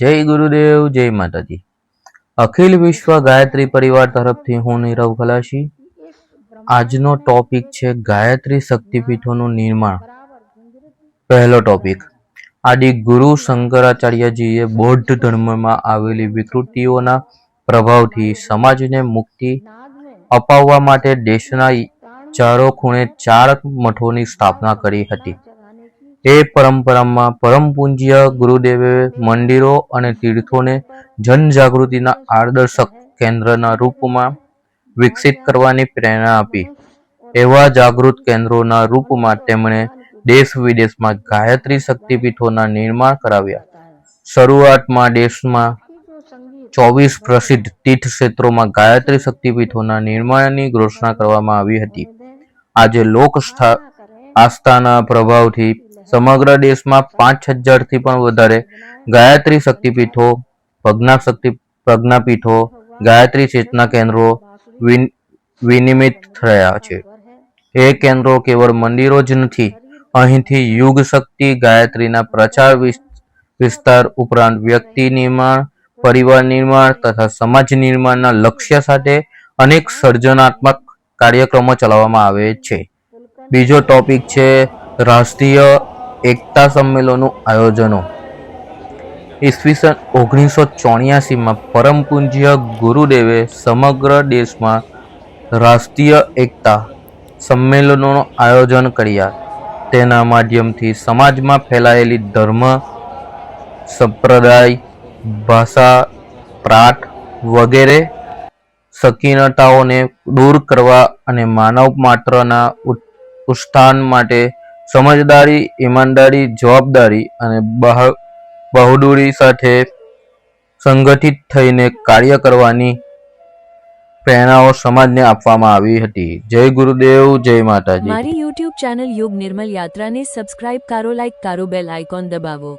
જય ગુરુદેવ, જય માતાજી। અખિલ વિશ્વ ગાયત્રી પરિવાર તરફથી હું નીરવ ખલાસી। આજનો ટોપિક છે ગાયત્રી શક્તિપીઠોનું નિર્માણ। પહેલો ટોપિક, આદિ ગુરુ શંકરાચાર્યજીએ બૌદ્ધ ધર્મમાં આવેલી વિકૃતિઓના પ્રભાવથી સમાજને મુક્તિ અપાવવા માટે દેશના ચારો ખૂણે 4 મઠોની સ્થાપના કરી હતી। એ પરંપરામાં પરમ પૂજ્ય ગુરુદેવે મંદિરો અને તીર્થોને જનજાગૃતિના આદર્શક કેન્દ્રના રૂપમાં વિકસિત કરવાની પ્રેરણા આપી। એવા જાગૃત કેન્દ્રોના રૂપમાં તેમણે દેશ વિદેશમાં ગાયત્રી શક્તિપીઠોના નિર્માણ કરાવ્યા। શરૂઆતમાં દેશમાં 24 પ્રસિદ્ધ તીર્થ ક્ષેત્રોમાં ગાયત્રી શક્તિપીઠોના નિર્માણની ઘોષણા કરવામાં આવી હતી। આજે લોક આસ્થાના પ્રભાવથી સમગ્ર દેશમાં 5000થી પણ વધારે ગાયત્રી શક્તિપીઠો, પ્રજ્ઞાપીઠો, ગાયત્રી ચેતના કેન્દ્રો વિનિર્મિત થયા છે। એ કેન્દ્રો કેવળ મંદિરો જ નથી, અહીંથી યુગ શક્તિ ગાયત્રીના પ્રચાર વિસ્તાર ઉપરાંત વ્યક્તિ નિર્માણ, પરિવાર નિર્માણ તથા સમાજ નિર્માણના લક્ષ્ય સાથે અનેક સર્જનાત્મક કાર્યક્રમો ચલાવવામાં આવે છે। બીજો ટોપિક છે રાષ્ટ્રીય એકતા સંમેલનનું આયોજનો। ઈસવીસન 1984માં પરમ પૂજ્ય ગુરુદેવે સમગ્ર દેશમાં રાષ્ટ્રીય એકતા સંમેલનોનું આયોજન કર્યા। તેના માધ્યમથી સમાજમાં ફેલાયેલી ધર્મ, સંપ્રદાય, ભાષા, પ્રાંત વગેરે સંકીર્ણતાઓને દૂર કરવા અને માનવ માત્રના ઉત્થાન માટે સમજદારી, ઈમાનદારી, જવાબદારી અને બહાદુરી સાથે સંગઠિત થઈને કાર્ય કરવાની પ્રેરણાઓ સમાજને આપવામાં આવી હતી। જય ગુરુદેવ, જય માતાજી। મારી YouTube ચેનલ યોગ નિર્મલ યાત્રાને સબસ્ક્રાઇબ કરો, લાઈક કરો, બેલ આઇકોન દબાવો।